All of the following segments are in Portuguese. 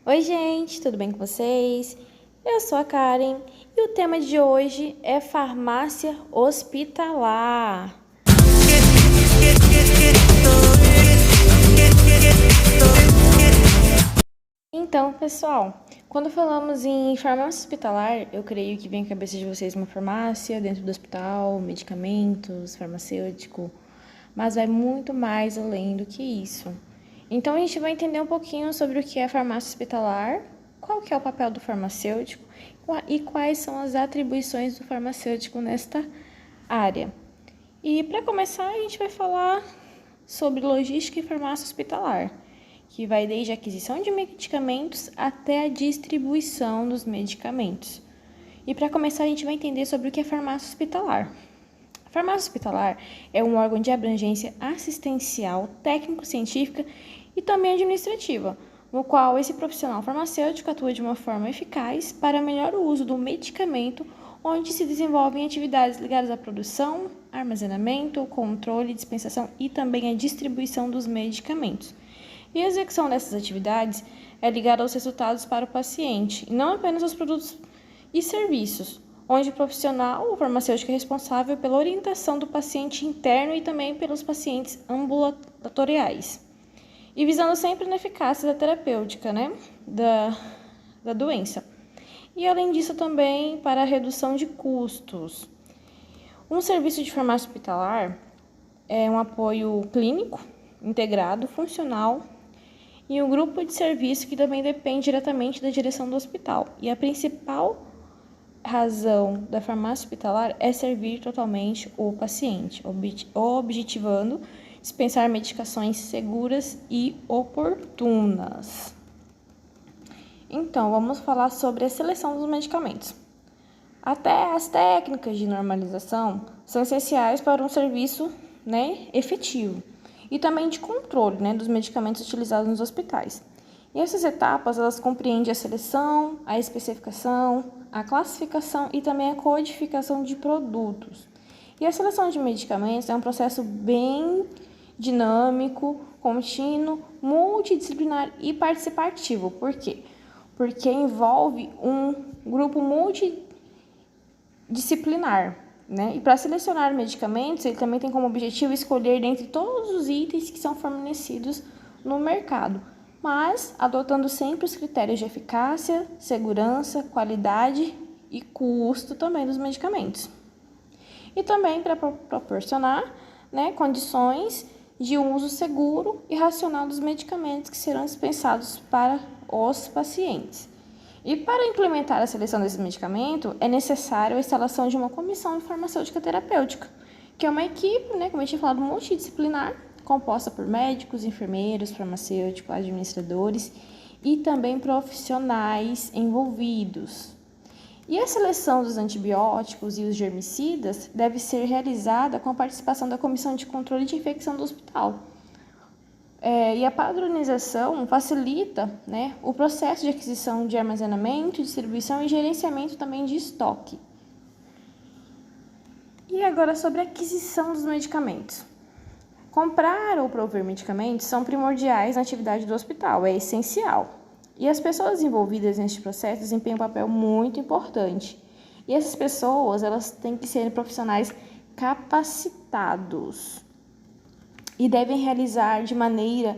Oi, gente, tudo bem com vocês? Eu sou a Karen e o tema de hoje é farmácia hospitalar. Então, pessoal, quando falamos em farmácia hospitalar, eu creio que vem à cabeça de vocês uma farmácia dentro do hospital, medicamentos, farmacêutico, mas vai muito mais além do que isso. Então, a gente vai entender um pouquinho sobre o que é farmácia hospitalar, qual que é o papel do farmacêutico e quais são as atribuições do farmacêutico nesta área. E para começar, a gente vai falar sobre logística e farmácia hospitalar, que vai desde a aquisição de medicamentos até a distribuição dos medicamentos. E para começar, a gente vai entender sobre o que é farmácia hospitalar. A farmácia hospitalar é um órgão de abrangência assistencial, técnico-científica e também administrativa, no qual esse profissional farmacêutico atua de uma forma eficaz para melhor uso do medicamento, onde se desenvolvem atividades ligadas à produção, armazenamento, controle, dispensação e também à distribuição dos medicamentos. E a execução dessas atividades é ligada aos resultados para o paciente, e não apenas aos produtos e serviços, onde o profissional, o farmacêutico, é responsável pela orientação do paciente interno e também pelos pacientes ambulatoriais. E visando sempre na eficácia da terapêutica, da doença. E além disso também para a redução de custos. Um serviço de farmácia hospitalar é um apoio clínico, integrado, funcional e um grupo de serviço que também depende diretamente da direção do hospital. E a principal razão da farmácia hospitalar é servir totalmente o paciente, objetivando dispensar medicações seguras e oportunas. Então, vamos falar sobre a seleção dos medicamentos. Até as técnicas de normalização são essenciais para um serviço, efetivo e também de controle, dos medicamentos utilizados nos hospitais. E essas etapas, elas compreendem a seleção, a especificação, a classificação e também a codificação de produtos. E a seleção de medicamentos é um processo bem dinâmico, contínuo, multidisciplinar e participativo. Por quê? Porque envolve um grupo multidisciplinar, E para selecionar medicamentos, ele também tem como objetivo escolher dentre todos os itens que são fornecidos no mercado, mas adotando sempre os critérios de eficácia, segurança, qualidade e custo também dos medicamentos. E também para proporcionar condições de uso seguro e racional dos medicamentos que serão dispensados para os pacientes. E para implementar a seleção desse medicamento, é necessário a instalação de uma comissão farmacêutica terapêutica, que é uma equipe, como a gente tinha falado, multidisciplinar, composta por médicos, enfermeiros, farmacêuticos, administradores e também profissionais envolvidos. E a seleção dos antibióticos e os germicidas deve ser realizada com a participação da Comissão de Controle de Infecção do hospital. E a padronização facilita o processo de aquisição de armazenamento, distribuição e gerenciamento também de estoque. E agora sobre a aquisição dos medicamentos. Comprar ou prover medicamentos são primordiais na atividade do hospital, é essencial. E as pessoas envolvidas neste processo desempenham um papel muito importante. E essas pessoas, elas têm que ser profissionais capacitados e devem realizar de maneira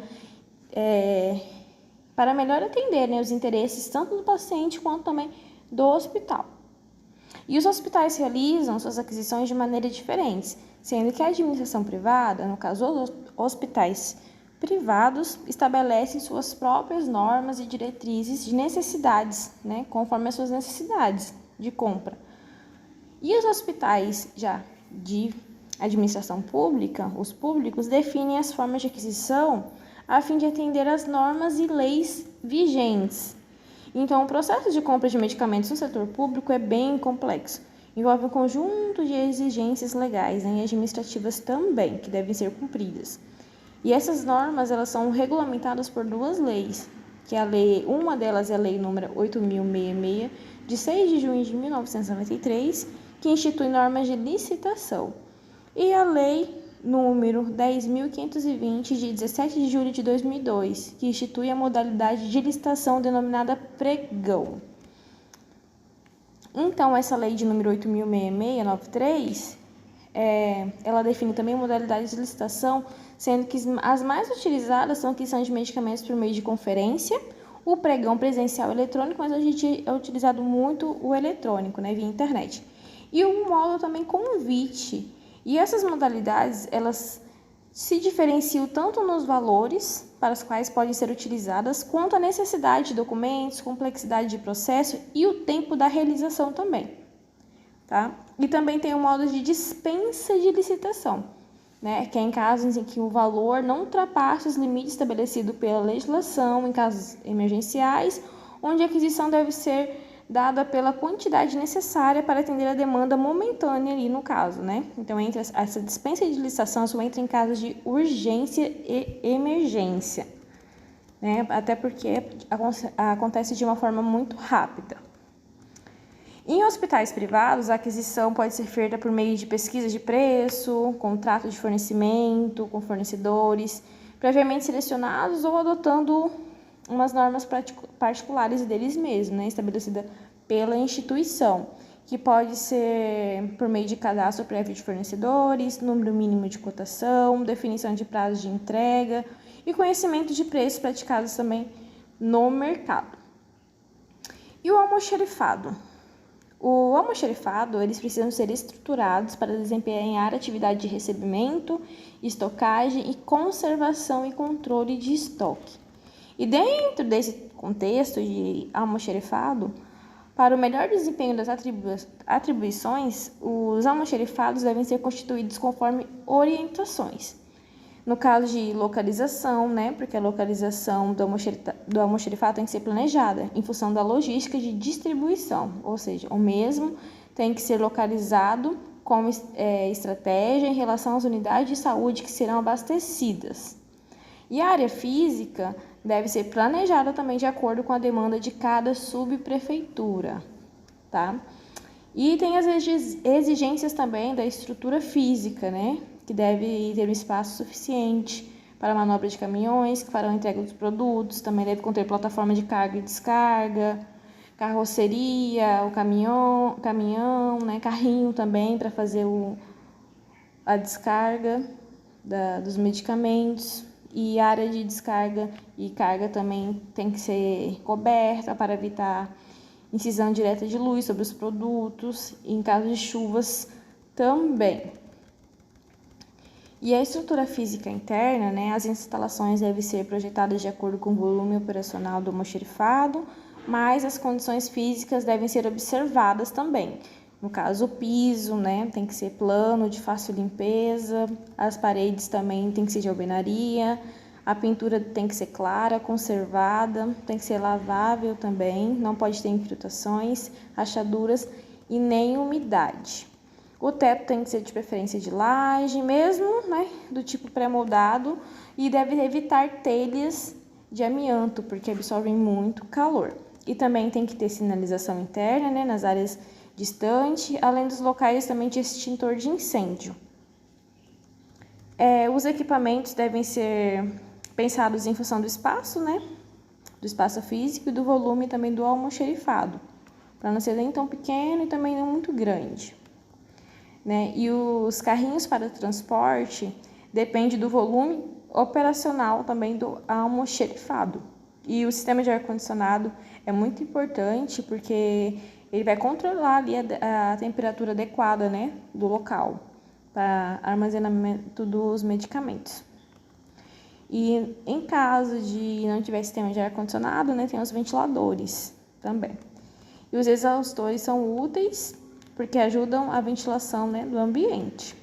para melhor atender os interesses tanto do paciente quanto também do hospital. E os hospitais realizam suas aquisições de maneira diferentes, sendo que a administração privada, no caso os hospitais privados, estabelecem suas próprias normas e diretrizes de necessidades, conforme as suas necessidades de compra. E os hospitais já de administração pública, os públicos, definem as formas de aquisição a fim de atender às normas e leis vigentes. Então, o processo de compra de medicamentos no setor público é bem complexo. Envolve um conjunto de exigências legais e administrativas também, que devem ser cumpridas. E essas normas, elas são regulamentadas por duas leis, que uma delas é a Lei número 8.066, de 6 de junho de 1993, que institui normas de licitação. E a Lei número 10.520, de 17 de julho de 2002, que institui a modalidade de licitação denominada pregão. Então, essa lei de número 8.663, ela define também modalidades de licitação, sendo que as mais utilizadas são a aquisição de medicamentos por meio de conferência, o pregão presencial eletrônico, mas hoje é utilizado muito o eletrônico, né, via internet. E o módulo também convite. E essas modalidades, elas se diferenciam tanto nos valores para os quais podem ser utilizadas, quanto a necessidade de documentos, complexidade de processo e o tempo da realização também, tá? E também tem o modo de dispensa de licitação, né? Que é em casos em que o valor não ultrapasse os limites estabelecidos pela legislação, em casos emergenciais, onde a aquisição deve ser dada pela quantidade necessária para atender a demanda momentânea ali no caso, né? Então, essa dispensa de licitação só entra em casos de urgência e emergência, né? Até porque acontece de uma forma muito rápida. Em hospitais privados, a aquisição pode ser feita por meio de pesquisa de preço, contrato de fornecimento com fornecedores, previamente selecionados ou adotando umas normas particulares deles mesmos, né, estabelecida pela instituição, que pode ser por meio de cadastro prévio de fornecedores, número mínimo de cotação, definição de prazos de entrega e conhecimento de preços praticados também no mercado. E o almoxarifado? O almoxarifado, eles precisam ser estruturados para desempenhar atividade de recebimento, estocagem e conservação e controle de estoque. E dentro desse contexto de almoxarifado, para o melhor desempenho das atribuições, os almoxarifados devem ser constituídos conforme orientações. No caso de localização, né, porque a localização do almoxarifado tem que ser planejada em função da logística de distribuição, ou seja, o mesmo tem que ser localizado como estratégia em relação às unidades de saúde que serão abastecidas. E a área física deve ser planejada também de acordo com a demanda de cada subprefeitura, tá? E tem as exigências também da estrutura física, né? Que deve ter um espaço suficiente para a manobra de caminhões que farão a entrega dos produtos, também deve conter plataforma de carga e descarga, carroceria, o caminhão, né? Carrinho também para fazer a descarga dos medicamentos. E a área de descarga e carga também tem que ser coberta para evitar incisão direta de luz sobre os produtos, e em caso de chuvas também. E a estrutura física interna, né, as instalações devem ser projetadas de acordo com o volume operacional do almoxarifado, mas as condições físicas devem ser observadas também. No caso, o piso, né, tem que ser plano, de fácil limpeza, as paredes também tem que ser de alvenaria, a pintura tem que ser clara, conservada, tem que ser lavável também, não pode ter infiltrações, rachaduras e nem umidade. O teto tem que ser de preferência de laje, mesmo, né, do tipo pré-moldado, e deve evitar telhas de amianto, porque absorvem muito calor. E também tem que ter sinalização interna, né, nas áreas distante, além dos locais também de extintor de incêndio. Os equipamentos devem ser pensados em função do espaço, né? Do espaço físico e do volume também do almoxarifado, para não ser nem tão pequeno e também não muito grande, né? E os carrinhos para transporte depende do volume operacional também do almoxarifado. E o sistema de ar-condicionado é muito importante porque ele vai controlar ali a temperatura adequada, né, do local para armazenamento dos medicamentos. E em caso de não tiver sistema de ar-condicionado, né, tem os ventiladores também. E os exaustores são úteis porque ajudam a ventilação, né, do ambiente.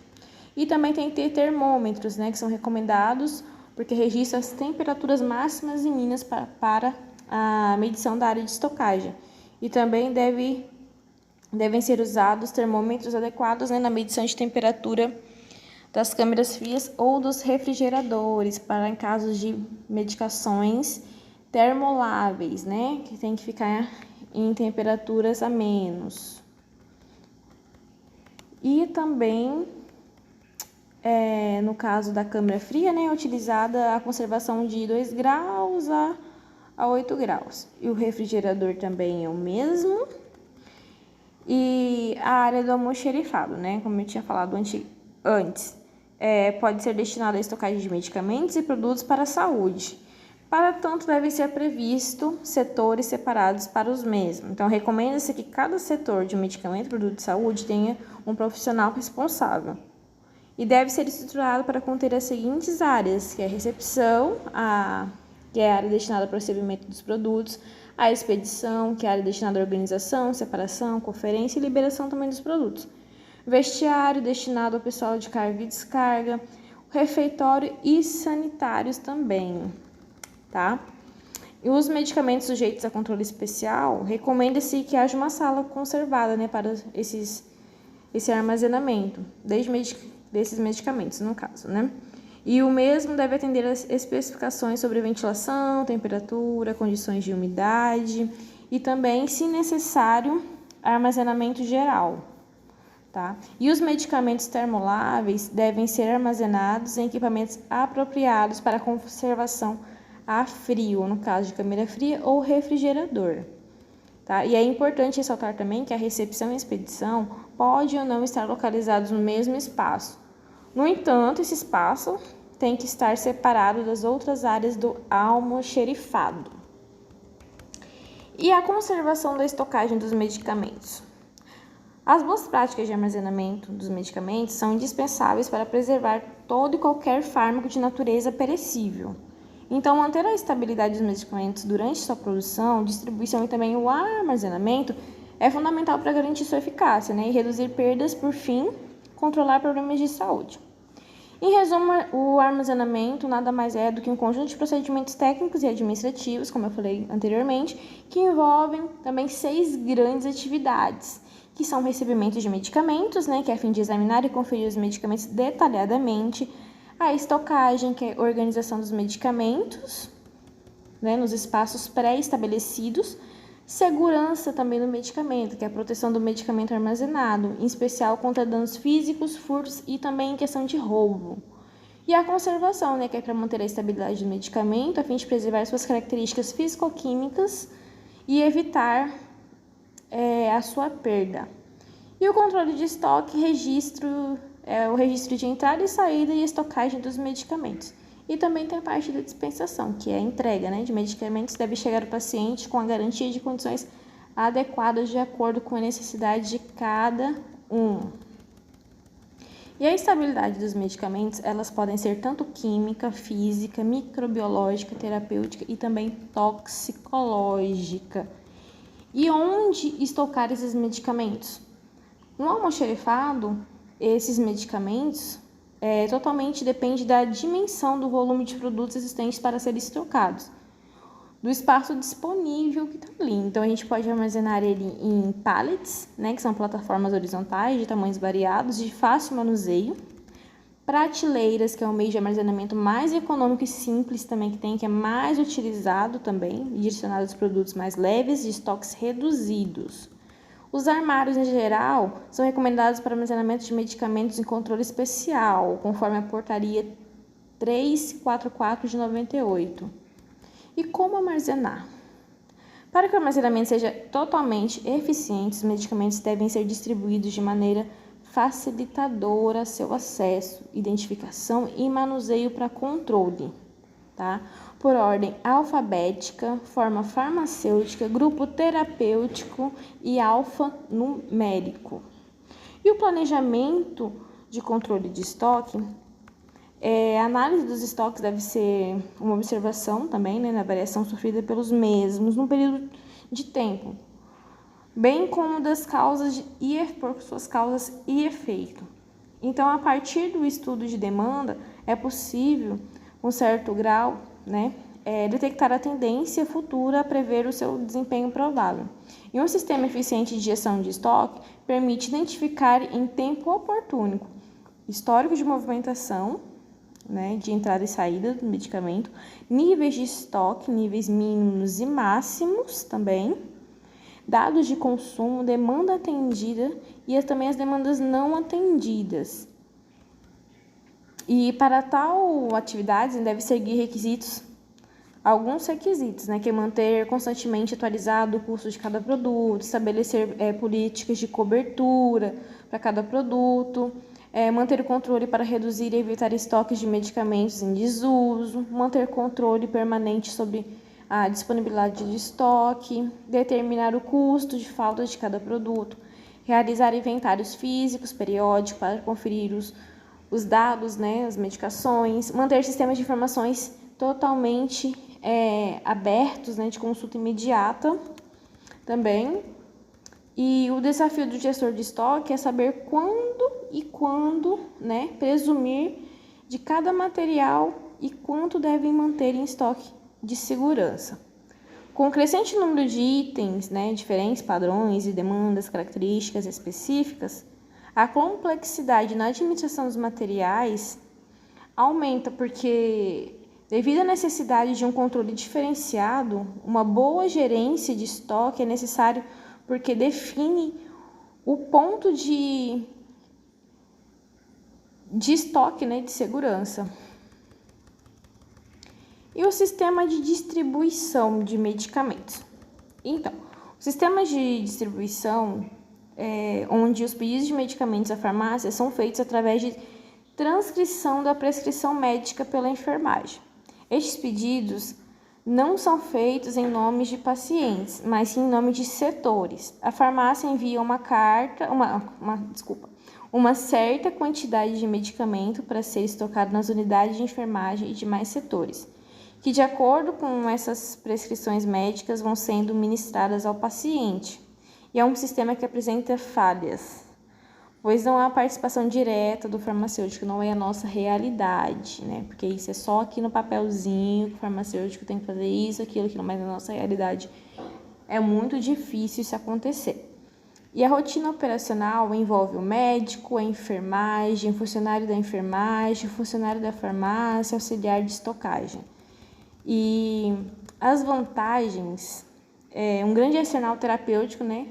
E também tem que ter termômetros, né, que são recomendados porque registram as temperaturas máximas e mínimas para a medição da área de estocagem. E também devem ser usados termômetros adequados, né, na medição de temperatura das câmeras frias ou dos refrigeradores, para em casos de medicações termoláveis, né, que tem que ficar em temperaturas a menos. E também no caso da câmara fria, né, é utilizada a conservação de 2 graus a 8 graus. E o refrigerador também é o mesmo. E a área do almoxerifado, né, como eu tinha falado antes, pode ser destinada à estocagem de medicamentos e produtos para a saúde. Para tanto, devem ser previstos setores separados para os mesmos. Então, recomenda-se que cada setor de medicamento e produto de saúde tenha um profissional responsável. E deve ser estruturado para conter as seguintes áreas, que é a recepção, que é a área destinada ao recebimento dos produtos, a expedição, que é a área destinada à organização, separação, conferência e liberação também dos produtos. Vestiário, destinado ao pessoal de carga e descarga, refeitório e sanitários também, tá? E os medicamentos sujeitos a controle especial, recomenda-se que haja uma sala conservada, né, para esse armazenamento, desses medicamentos, no caso, né? E o mesmo deve atender às especificações sobre ventilação, temperatura, condições de umidade e também, se necessário, armazenamento geral, tá? E os medicamentos termoláveis devem ser armazenados em equipamentos apropriados para conservação a frio, no caso de câmara fria ou refrigerador, tá? E é importante ressaltar também que a recepção e a expedição pode ou não estar localizados no mesmo espaço. No entanto, esse espaço tem que estar separado das outras áreas do almoxerifado. E a conservação da estocagem dos medicamentos. As boas práticas de armazenamento dos medicamentos são indispensáveis para preservar todo e qualquer fármaco de natureza perecível. Então, manter a estabilidade dos medicamentos durante sua produção, distribuição e também o armazenamento é fundamental para garantir sua eficácia, né, e reduzir perdas, por fim, controlar problemas de saúde. Em resumo, o armazenamento nada mais é do que um conjunto de procedimentos técnicos e administrativos, como eu falei anteriormente, que envolvem também 6 grandes atividades, que são o recebimento de medicamentos, né, que é a fim de examinar e conferir os medicamentos detalhadamente, a estocagem, que é a organização dos medicamentos, né, nos espaços pré-estabelecidos, segurança também do medicamento, que é a proteção do medicamento armazenado, em especial contra danos físicos, furtos e também em questão de roubo. E a conservação, né, que é para manter a estabilidade do medicamento, a fim de preservar suas características físico-químicas e evitar a sua perda. E o controle de estoque, o registro de entrada e saída e estocagem dos medicamentos. E também tem a parte da dispensação, que é a entrega, né, de medicamentos, deve chegar ao paciente com a garantia de condições adequadas de acordo com a necessidade de cada um. E a estabilidade dos medicamentos, elas podem ser tanto química, física, microbiológica, terapêutica e também toxicológica. E onde estocar esses medicamentos? No almoxerifado, esses medicamentos totalmente depende da dimensão do volume de produtos existentes para serem estocados, do espaço disponível que está ali. Então, a gente pode armazenar ele em pallets, né, que são plataformas horizontais de tamanhos variados, de fácil manuseio, prateleiras, que é o meio de armazenamento mais econômico e simples também que tem, que é mais utilizado também, direcionado aos produtos mais leves, de estoques reduzidos. Os armários, em geral, são recomendados para armazenamento de medicamentos em controle especial, conforme a portaria 344 de 98. E como armazenar? Para que o armazenamento seja totalmente eficiente, os medicamentos devem ser distribuídos de maneira facilitadora a seu acesso, identificação e manuseio para controle, tá? Por ordem alfabética, forma farmacêutica, grupo terapêutico e alfanumérico. E o planejamento de controle de estoque, a análise dos estoques deve ser uma observação também, né, na variação sofrida pelos mesmos no período de tempo, bem como das causas por suas causas e efeito. Então, a partir do estudo de demanda, é possível, com certo grau, né, detectar a tendência futura a prever o seu desempenho provável. E um sistema eficiente de gestão de estoque permite identificar em tempo oportuno histórico de movimentação, né, de entrada e saída do medicamento, níveis de estoque, níveis mínimos e máximos também, dados de consumo, demanda atendida e também as demandas não atendidas. E para tal atividade deve seguir alguns requisitos, né, que é manter constantemente atualizado o custo de cada produto, estabelecer políticas de cobertura para cada produto, manter o controle para reduzir e evitar estoques de medicamentos em desuso, manter controle permanente sobre a disponibilidade de estoque, determinar o custo de falta de cada produto, realizar inventários físicos periódicos para conferir os dados, né, as medicações, manter sistemas de informações totalmente abertos, né, de consulta imediata também. E o desafio do gestor de estoque é saber quando, né, presumir de cada material e quanto devem manter em estoque de segurança. Com o crescente número de itens, né, diferentes padrões e demandas, características específicas, a complexidade na administração dos materiais aumenta porque, devido à necessidade de um controle diferenciado, uma boa gerência de estoque é necessário porque define o ponto de estoque, né, de segurança. E o sistema de distribuição de medicamentos. Então, o sistema de distribuição onde os pedidos de medicamentos à farmácia são feitos através de transcrição da prescrição médica pela enfermagem. Estes pedidos não são feitos em nome de pacientes, mas sim em nome de setores. A farmácia envia uma certa quantidade de medicamento para ser estocado nas unidades de enfermagem e demais setores, que, de acordo com essas prescrições médicas, vão sendo ministradas ao paciente. E é um sistema que apresenta falhas, pois não há participação direta do farmacêutico, não é a nossa realidade, né? Porque isso é só aqui no papelzinho, que o farmacêutico tem que fazer isso, aquilo, mas na nossa realidade é muito difícil isso acontecer. E a rotina operacional envolve o médico, a enfermagem, o funcionário da enfermagem, o funcionário da farmácia, auxiliar de estocagem. E as vantagens, um grande arsenal terapêutico, né,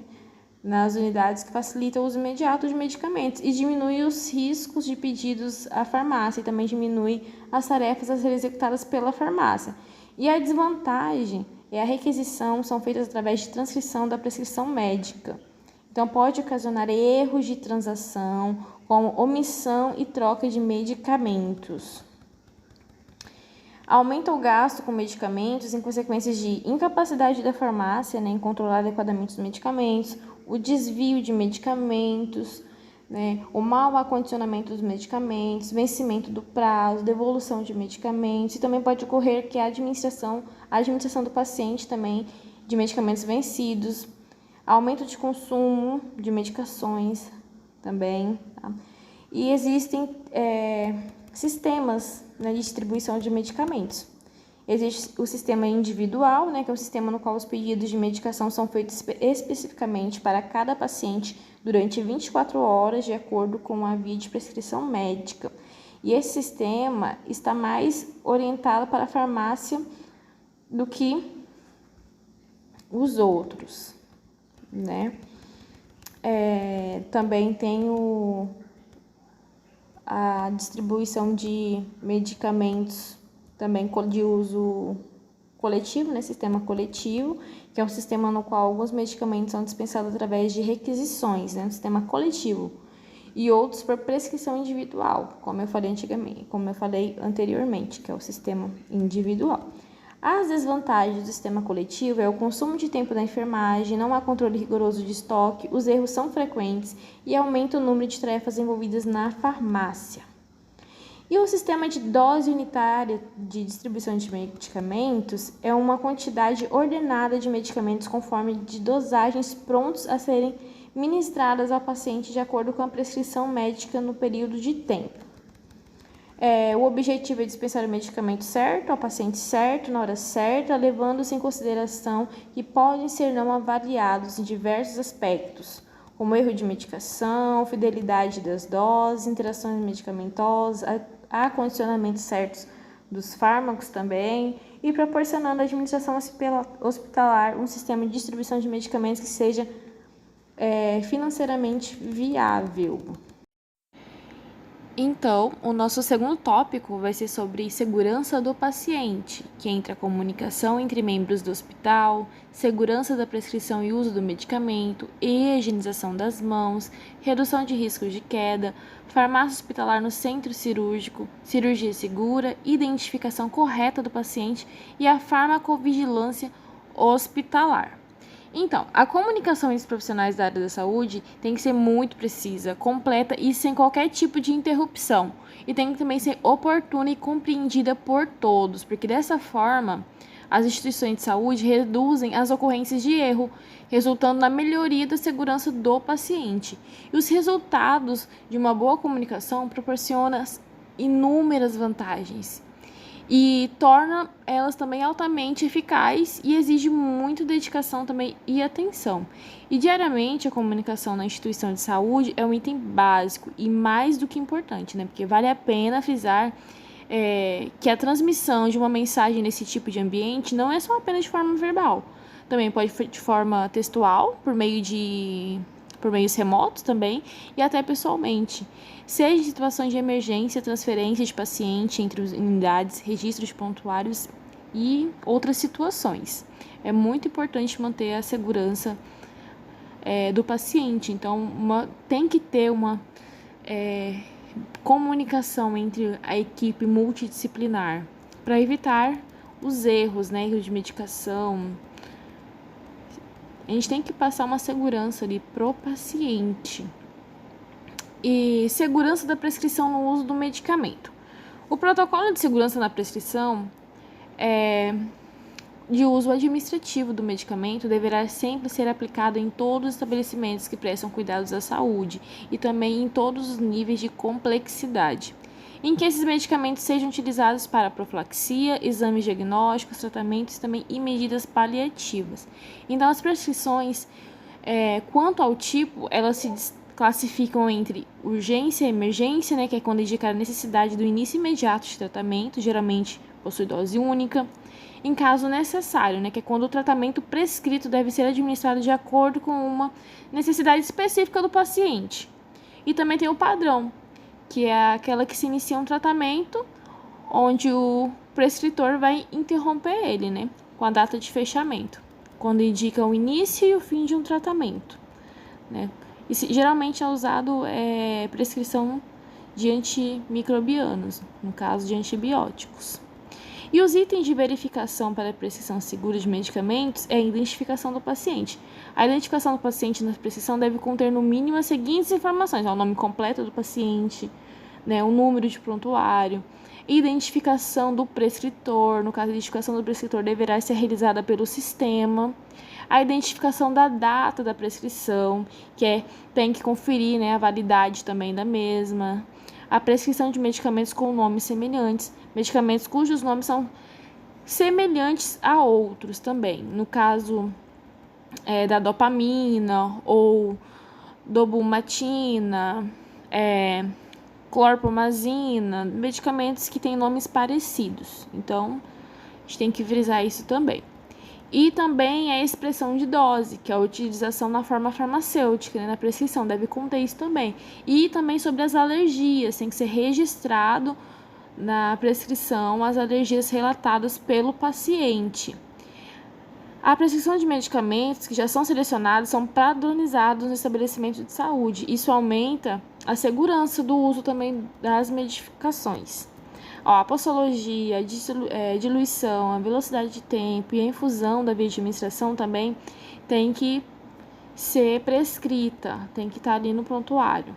nas unidades que facilita o uso imediato de medicamentos e diminui os riscos de pedidos à farmácia e também diminui as tarefas a serem executadas pela farmácia. E a desvantagem é a requisição, são feitas através de transcrição da prescrição médica. Então, pode ocasionar erros de transação, como omissão e troca de medicamentos. Aumenta o gasto com medicamentos em consequências de incapacidade da farmácia, né, em controlar adequadamente os medicamentos, o desvio de medicamentos, né, o mau acondicionamento dos medicamentos, vencimento do prazo, devolução de medicamentos, e também pode ocorrer que a administração do paciente também de medicamentos vencidos, aumento de consumo de medicações também, tá? E existem sistemas, né, de distribuição de medicamentos. Existe o sistema individual, né, que é o sistema no qual os pedidos de medicação são feitos especificamente para cada paciente durante 24 horas, de acordo com a via de prescrição médica. E esse sistema está mais orientado para a farmácia do que os outros, né? Também tem a distribuição de medicamentos também de uso coletivo, né, sistema coletivo, que é um sistema no qual alguns medicamentos são dispensados através de requisições, né, um sistema coletivo, e outros por prescrição individual, como eu falei anteriormente, que é o sistema individual. As desvantagens do sistema coletivo é o consumo de tempo da enfermagem, não há controle rigoroso de estoque, os erros são frequentes e aumenta o número de tarefas envolvidas na farmácia. E o sistema de dose unitária de distribuição de medicamentos é uma quantidade ordenada de medicamentos conforme de dosagens prontos a serem ministradas ao paciente de acordo com a prescrição médica no período de tempo. O objetivo é dispensar o medicamento certo, ao paciente certo, na hora certa, levando-se em consideração que podem ser não avaliados em diversos aspectos, como erro de medicação, fidelidade das doses, interações medicamentosas, acondicionamentos certos dos fármacos também, e proporcionando à administração hospitalar um sistema de distribuição de medicamentos que seja financeiramente viável. Então, o nosso segundo tópico vai ser sobre segurança do paciente, que entra a comunicação entre membros do hospital, segurança da prescrição e uso do medicamento, higienização das mãos, redução de riscos de queda, farmácia hospitalar no centro cirúrgico, cirurgia segura, identificação correta do paciente e a farmacovigilância hospitalar. Então, a comunicação entre os profissionais da área da saúde tem que ser muito precisa, completa e sem qualquer tipo de interrupção. E tem que também ser oportuna e compreendida por todos, porque dessa forma as instituições de saúde reduzem as ocorrências de erro, resultando na melhoria da segurança do paciente. E os resultados de uma boa comunicação proporcionam inúmeras vantagens e torna elas também altamente eficazes e exige muita dedicação também e atenção. E diariamente a comunicação na instituição de saúde é um item básico e mais do que importante, né? Porque vale a pena frisar que a transmissão de uma mensagem nesse tipo de ambiente não é só apenas de forma verbal, também pode ser de forma textual, por meios remotos também e até pessoalmente. Seja em situações de emergência, transferência de paciente entre unidades, registros de prontuários e outras situações. É muito importante manter a segurança do paciente, então tem que ter uma comunicação entre a equipe multidisciplinar para evitar os erros, né, erros de medicação. A gente tem que passar uma segurança ali pro paciente. E segurança da prescrição no uso do medicamento. O protocolo de segurança na prescrição de uso administrativo do medicamento deverá sempre ser aplicado em todos os estabelecimentos que prestam cuidados à saúde e também em todos os níveis de complexidade, em que esses medicamentos sejam utilizados para profilaxia, exames diagnósticos, tratamentos também e medidas paliativas. Então, as prescrições, quanto ao tipo, elas se classificam entre urgência e emergência, né, que é quando indica a necessidade do início imediato de tratamento, geralmente possui dose única. Em caso necessário, né, que é quando o tratamento prescrito deve ser administrado de acordo com uma necessidade específica do paciente. E também tem o padrão, que é aquela que se inicia um tratamento onde o prescritor vai interromper ele, né, com a data de fechamento, quando indica o início e o fim de um tratamento, né. E geralmente é usado prescrição de antimicrobianos, no caso de antibióticos. E os itens de verificação para a prescrição segura de medicamentos é a identificação do paciente. A identificação do paciente na prescrição deve conter no mínimo as seguintes informações: o nome completo do paciente, né, o número de prontuário, identificação do prescritor. No caso, a identificação do prescritor deverá ser realizada pelo sistema. A identificação da data da prescrição, tem que conferir, né, a validade também da mesma. A prescrição de medicamentos com nomes semelhantes, medicamentos cujos nomes são semelhantes a outros também. No caso da dopamina ou dobumatina, clorpromazina, medicamentos que têm nomes parecidos. Então, a gente tem que frisar isso também. E também a expressão de dose, que é a utilização na forma farmacêutica, né, na prescrição, deve conter isso também. E também sobre as alergias, tem que ser registrado na prescrição as alergias relatadas pelo paciente. A prescrição de medicamentos que já são selecionados são padronizados no estabelecimento de saúde. Isso aumenta a segurança do uso também das medicações. A postologia, a diluição, a velocidade de tempo e a infusão da via de administração também tem que ser prescrita, tem que estar ali no prontuário.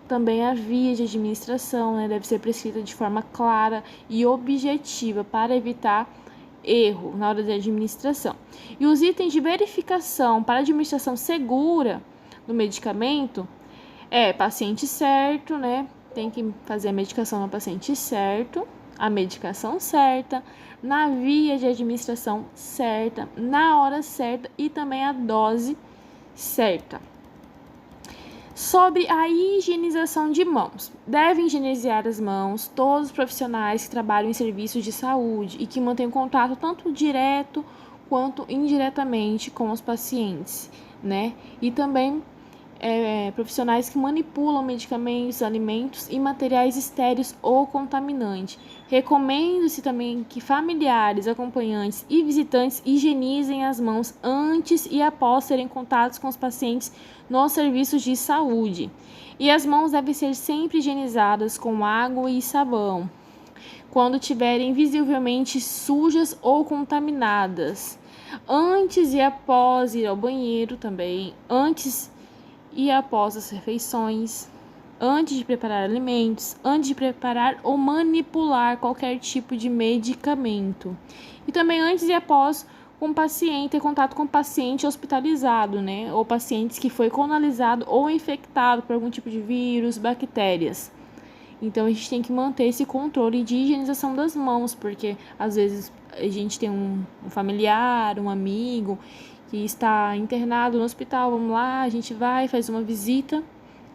Também a via de administração, né, deve ser prescrita de forma clara e objetiva para evitar erro na hora da administração. E os itens de verificação para administração segura do medicamento paciente certo, né? Tem que fazer a medicação no paciente certo, a medicação certa, na via de administração certa, na hora certa e também a dose certa. Sobre a higienização de mãos. Devem higienizar as mãos todos os profissionais que trabalham em serviços de saúde e que mantêm contato tanto direto quanto indiretamente com os pacientes, né? E também profissionais que manipulam medicamentos, alimentos e materiais estéreis ou contaminantes. Recomenda-se também que familiares, acompanhantes e visitantes higienizem as mãos antes e após terem contatos com os pacientes nos serviços de saúde. E as mãos devem ser sempre higienizadas com água e sabão, quando estiverem visivelmente sujas ou contaminadas. Antes e após ir ao banheiro também, antes e após as refeições, antes de preparar alimentos, antes de preparar ou manipular qualquer tipo de medicamento. E também antes e após com o paciente, ter contato com o paciente hospitalizado, né? Ou pacientes que foi colonizado ou infectado por algum tipo de vírus, bactérias. Então, a gente tem que manter esse controle de higienização das mãos, porque às vezes a gente tem um familiar, um amigo que está internado no hospital, vamos lá, a gente vai, faz uma visita,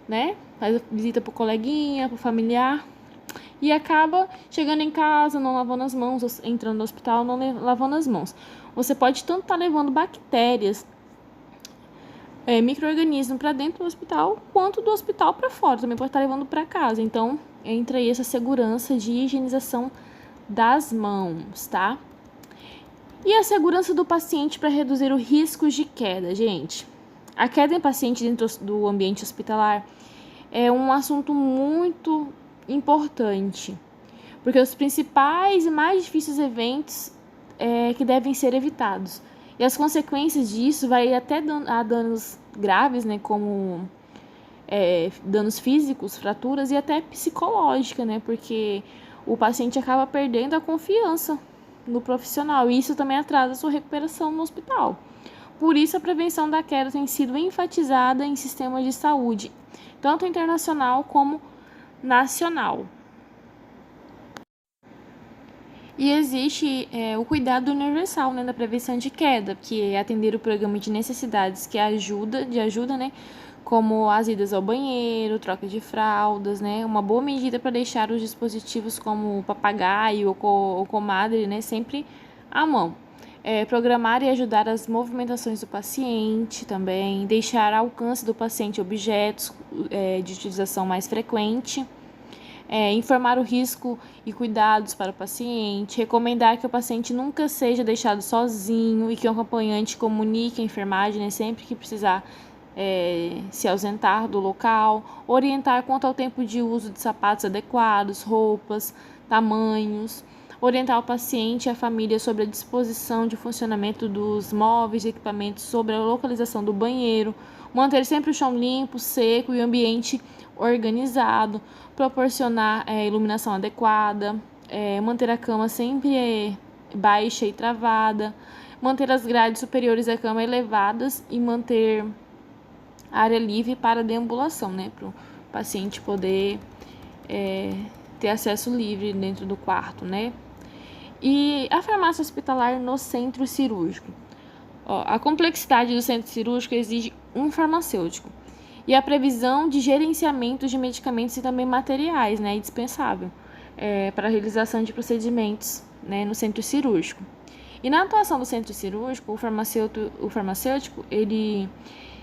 né? Faz a visita pro coleguinha, pro familiar, e acaba chegando em casa, não lavando as mãos, entrando no hospital, não lavando as mãos. Você pode tanto estar levando bactérias, micro-organismos para dentro do hospital, quanto do hospital para fora, também pode estar levando para casa. Então, entra aí essa segurança de higienização das mãos, tá? E a segurança do paciente para reduzir o risco de queda, gente. A queda em paciente dentro do ambiente hospitalar é um assunto muito importante, porque os principais e mais difíceis eventos que devem ser evitados. E as consequências disso vai até a danos graves, né, como danos físicos, fraturas e até psicológica, né, porque o paciente acaba perdendo a confiança no profissional e isso também atrasa a sua recuperação no hospital. Por isso, a prevenção da queda tem sido enfatizada em sistemas de saúde, tanto internacional como nacional. E existe o cuidado universal, né, da prevenção de queda, que é atender o programa de necessidades que ajuda, né, como as idas ao banheiro, troca de fraldas, né, uma boa medida para deixar os dispositivos como o papagaio ou comadre, né, sempre à mão. Programar e ajudar as movimentações do paciente também, deixar ao alcance do paciente objetos de utilização mais frequente. Informar o risco e cuidados para o paciente, recomendar que o paciente nunca seja deixado sozinho e que o acompanhante comunique a enfermagem, né, sempre que precisar se ausentar do local, orientar quanto ao tempo de uso de sapatos adequados, roupas, tamanhos, orientar o paciente e a família sobre a disposição de funcionamento dos móveis e equipamentos, sobre a localização do banheiro, manter sempre o chão limpo, seco e o ambiente organizado, proporcionar iluminação adequada, manter a cama sempre baixa e travada, manter as grades superiores da cama elevadas e manter a área livre para deambulação, né, para o paciente poder ter acesso livre dentro do quarto, né. E a farmácia hospitalar no centro cirúrgico. A complexidade do centro cirúrgico exige um farmacêutico. E a previsão de gerenciamento de medicamentos e também materiais, né, é indispensável para a realização de procedimentos, né, no centro cirúrgico. E na atuação do centro cirúrgico, o farmacêutico ele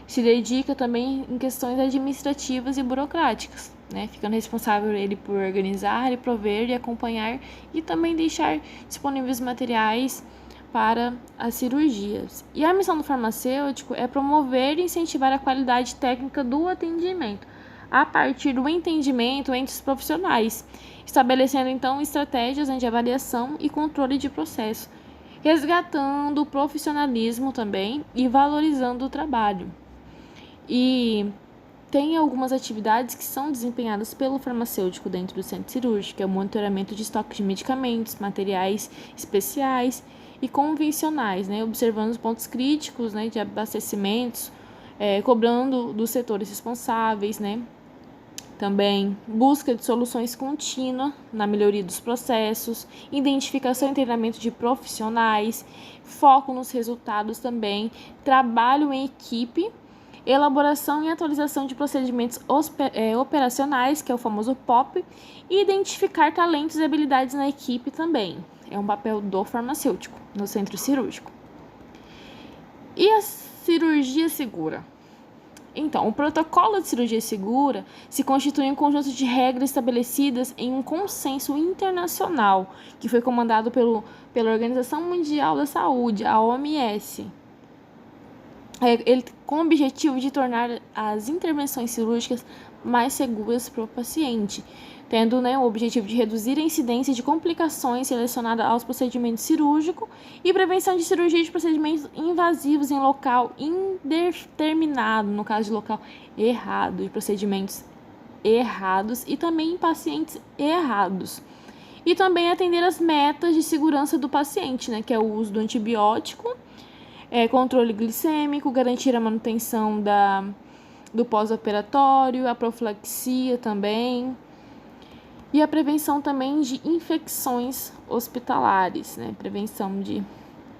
se dedica também em questões administrativas e burocráticas, né, ficando responsável ele por organizar e prover e acompanhar e também deixar disponíveis materiais para as cirurgias. E a missão do farmacêutico é promover e incentivar a qualidade técnica do atendimento, a partir do entendimento entre os profissionais, estabelecendo então estratégias de avaliação e controle de processo, resgatando o profissionalismo também e valorizando o trabalho. E tem algumas atividades que são desempenhadas pelo farmacêutico dentro do centro cirúrgico, é o monitoramento de estoque de medicamentos, materiais especiais e convencionais, né, observando os pontos críticos, né, de abastecimentos, cobrando dos setores responsáveis, né, também busca de soluções contínuas na melhoria dos processos, identificação e treinamento de profissionais, foco nos resultados também, trabalho em equipe, elaboração e atualização de procedimentos operacionais, que é o famoso POP, e identificar talentos e habilidades na equipe também. É um papel do farmacêutico no centro cirúrgico. E a cirurgia segura? Então, o protocolo de cirurgia segura se constitui em um conjunto de regras estabelecidas em um consenso internacional, que foi comandado pela Organização Mundial da Saúde, a OMS. Ele com o objetivo de tornar as intervenções cirúrgicas mais seguras para o paciente, tendo, o objetivo de reduzir a incidência de complicações relacionadas aos procedimentos cirúrgicos e prevenção de cirurgia de procedimentos invasivos em local indeterminado, no caso de local errado, de procedimentos errados e também em pacientes errados. E também atender as metas de segurança do paciente, que é o uso do antibiótico, controle glicêmico, garantir a manutenção do pós-operatório, a profilaxia também, e a prevenção também de infecções hospitalares, prevenção de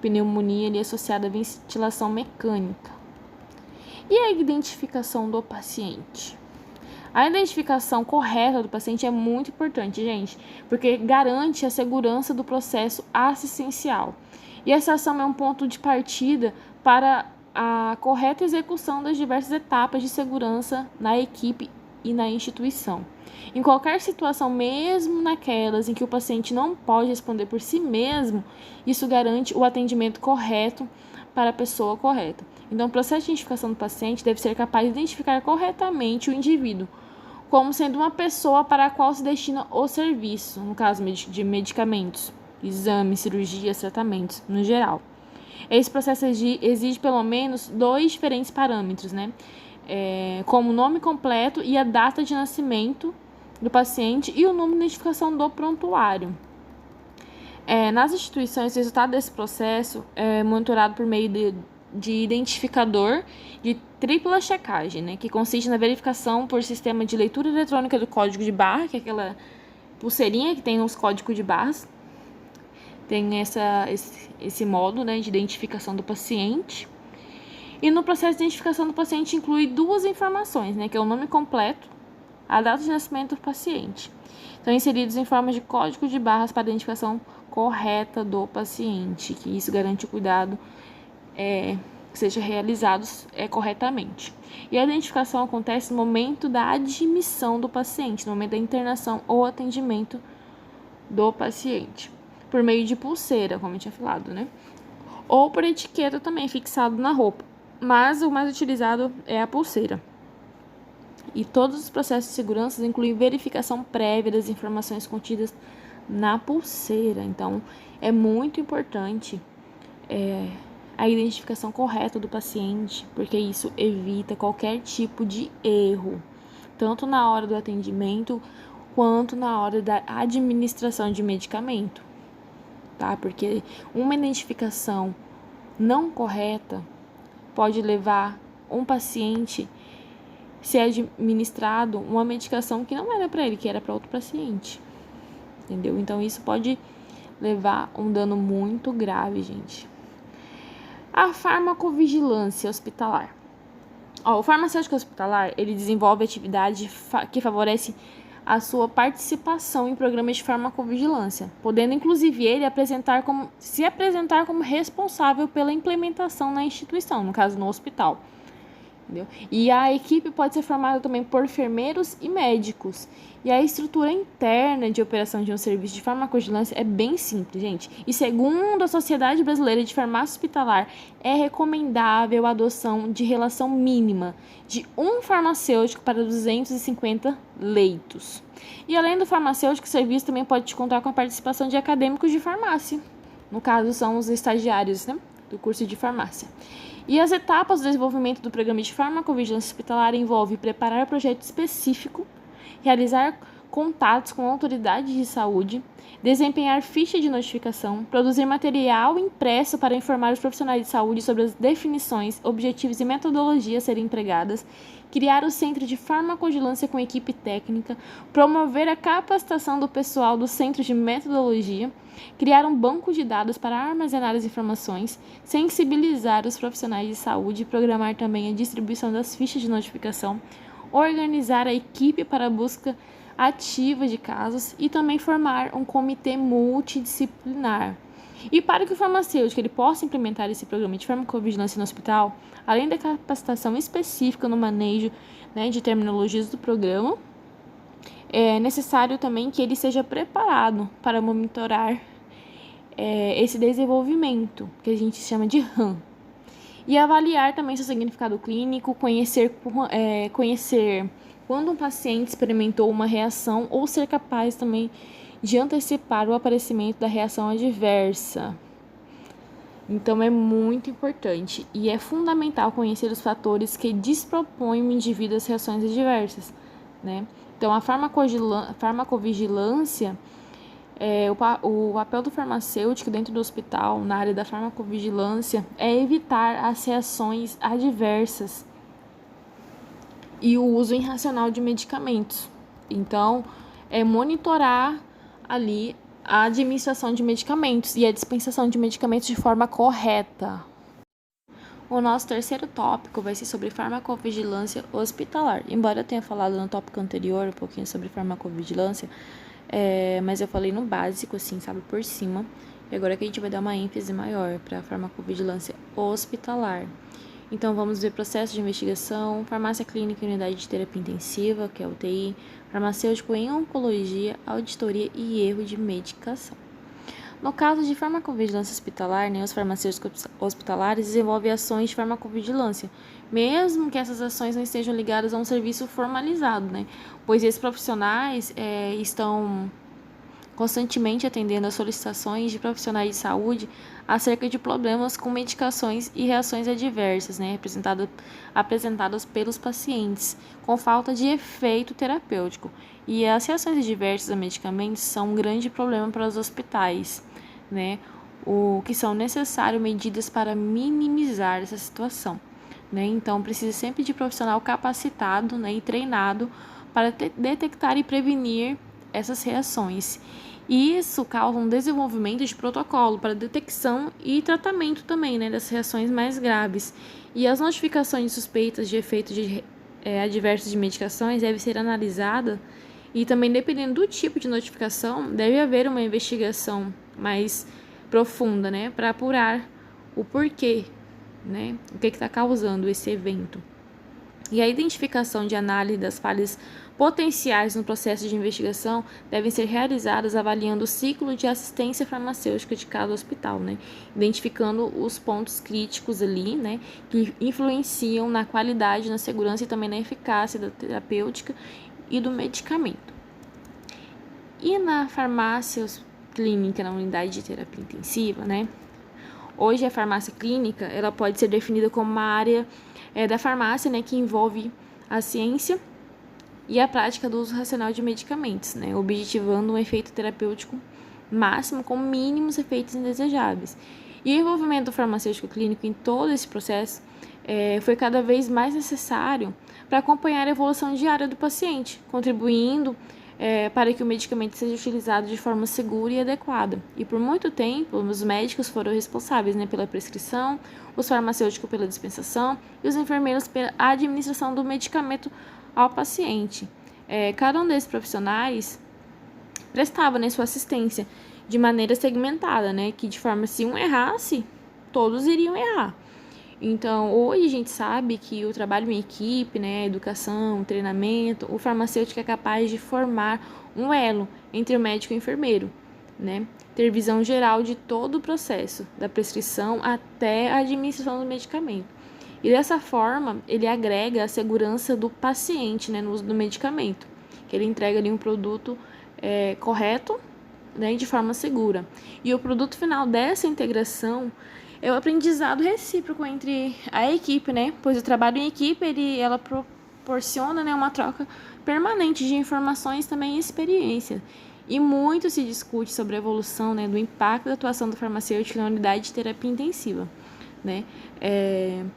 pneumonia ali associada à ventilação mecânica. E a identificação do paciente? A identificação correta do paciente é muito importante, gente, porque garante a segurança do processo assistencial. E essa ação é um ponto de partida para a correta execução das diversas etapas de segurança na equipe e na instituição. Em qualquer situação, mesmo naquelas em que o paciente não pode responder por si mesmo, isso garante o atendimento correto para a pessoa correta. Então, o processo de identificação do paciente deve ser capaz de identificar corretamente o indivíduo como sendo uma pessoa para a qual se destina o serviço, no caso de medicamentos, exames, cirurgias, tratamentos, no geral. Esse processo exige pelo menos 2 diferentes parâmetros, como o nome completo e a data de nascimento do paciente e o número de identificação do prontuário. Nas instituições, o resultado desse processo é monitorado por meio de identificador de tripla checagem, que consiste na verificação por sistema de leitura eletrônica do código de barra, que é aquela pulseirinha que tem os códigos de barras. Tem esse modo de identificação do paciente. E no processo de identificação do paciente inclui 2 informações, que é o nome completo, a data de nascimento do paciente. São inseridos em forma de código de barras para a identificação correta do paciente, que isso garante o cuidado que seja realizado corretamente. E a identificação acontece no momento da admissão do paciente, no momento da internação ou atendimento do paciente, por meio de pulseira, como eu tinha falado, ou por etiqueta também, fixado na roupa, mas o mais utilizado é a pulseira. E todos os processos de segurança incluem verificação prévia das informações contidas na pulseira. Então, é muito importante a identificação correta do paciente, porque isso evita qualquer tipo de erro, tanto na hora do atendimento quanto na hora da administração de medicamento, tá? Porque uma identificação não correta pode levar um paciente a ser administrado uma medicação que não era para ele, que era para outro paciente, entendeu? Então isso pode levar um dano muito grave, gente. A farmacovigilância hospitalar. O farmacêutico hospitalar, ele desenvolve atividade que favorece a sua participação em programas de farmacovigilância, podendo inclusive ele se apresentar como responsável pela implementação na instituição, no caso no hospital. Entendeu? E a equipe pode ser formada também por enfermeiros e médicos. E a estrutura interna de operação de um serviço de farmacovigilância é bem simples, gente. E segundo a Sociedade Brasileira de Farmácia Hospitalar, é recomendável a adoção de relação mínima de um farmacêutico para 250 leitos. E além do farmacêutico, o serviço também pode contar com a participação de acadêmicos de farmácia. No caso, são os estagiários, do curso de farmácia. E as etapas do desenvolvimento do programa de farmacovigilância hospitalar envolvem preparar projeto específico, realizar contatos com autoridades de saúde, desempenhar ficha de notificação, produzir material impresso para informar os profissionais de saúde sobre as definições, objetivos e metodologias a serem empregadas, criar o centro de farmacovigilância com equipe técnica, promover a capacitação do pessoal do centro de metodologia, criar um banco de dados para armazenar as informações, sensibilizar os profissionais de saúde e programar também a distribuição das fichas de notificação, organizar a equipe para a busca ativa de casos e também formar um comitê multidisciplinar. E para que o farmacêutico ele possa implementar esse programa de farmacovigilância no hospital, além da capacitação específica no manejo, né, de terminologias do programa, é necessário também que ele seja preparado para monitorar esse desenvolvimento, que a gente chama de RAM. E avaliar também seu significado clínico, conhecer quando um paciente experimentou uma reação ou ser capaz também de antecipar o aparecimento da reação adversa. Então, é muito importante e é fundamental conhecer os fatores que despropõem o indivíduo às reações adversas, né? Então, a farmacovigilância, o papel do farmacêutico dentro do hospital, na área da farmacovigilância, é evitar as reações adversas e o uso irracional de medicamentos. Então, é monitorar ali a administração de medicamentos e a dispensação de medicamentos de forma correta. O nosso terceiro tópico vai ser sobre farmacovigilância hospitalar. Embora eu tenha falado no tópico anterior um pouquinho sobre farmacovigilância, mas eu falei no básico, assim, sabe, por cima. E agora que a gente vai dar uma ênfase maior para a farmacovigilância hospitalar. Então, vamos ver processo de investigação, farmácia clínica e unidade de terapia intensiva, que é a UTI, farmacêutico em oncologia, auditoria e erro de medicação. No caso de farmacovigilância hospitalar, né, os farmacêuticos hospitalares desenvolvem ações de farmacovigilância, mesmo que essas ações não estejam ligadas a um serviço formalizado, né, pois esses profissionais estão constantemente atendendo às solicitações de profissionais de saúde acerca de problemas com medicações e reações adversas, né, apresentadas pelos pacientes, com falta de efeito terapêutico. E as reações adversas a medicamentos são um grande problema para os hospitais, né, o que são necessárias medidas para minimizar essa situação, né. Então, precisa sempre de profissional capacitado, né, e treinado para detectar e prevenir essas reações. E isso causa um desenvolvimento de protocolo para detecção e tratamento também, né, das reações mais graves. E as notificações de suspeitas de efeitos adversos de medicações devem ser analisadas e também, dependendo do tipo de notificação, deve haver uma investigação mais profunda, né, para apurar o porquê, né, o que está causando esse evento. E a identificação de análise das falhas potenciais no processo de investigação devem ser realizadas avaliando o ciclo de assistência farmacêutica de cada hospital, né? Identificando os pontos críticos ali, né, que influenciam na qualidade, na segurança e também na eficácia da terapêutica e do medicamento. E na farmácia clínica, na unidade de terapia intensiva, né? Hoje a farmácia clínica, ela pode ser definida como uma área da farmácia, né, que envolve a ciência e a prática do uso racional de medicamentos, né, objetivando um efeito terapêutico máximo com mínimos efeitos indesejáveis. E o envolvimento do farmacêutico clínico em todo esse processo foi cada vez mais necessário para acompanhar a evolução diária do paciente, contribuindo para que o medicamento seja utilizado de forma segura e adequada. E por muito tempo, os médicos foram responsáveis, né, pela prescrição, os farmacêuticos pela dispensação e os enfermeiros pela administração do medicamento ao paciente. Cada um desses profissionais prestava, né, sua assistência de maneira segmentada, né, que de forma, se um errasse, todos iriam errar. Então, hoje a gente sabe que o trabalho em equipe, né, educação, treinamento, o farmacêutico é capaz de formar um elo entre o médico e o enfermeiro, né, ter visão geral de todo o processo, da prescrição até a administração do medicamento. E dessa forma, ele agrega a segurança do paciente, né, no uso do medicamento, que ele entrega ali um produto correto, né, de forma segura. E o produto final dessa integração é o aprendizado recíproco entre a equipe, né? Pois o trabalho em equipe, ela proporciona, né, uma troca permanente de informações também e experiência. E muito se discute sobre a evolução, né, do impacto da atuação do farmacêutico na unidade de terapia intensiva, né?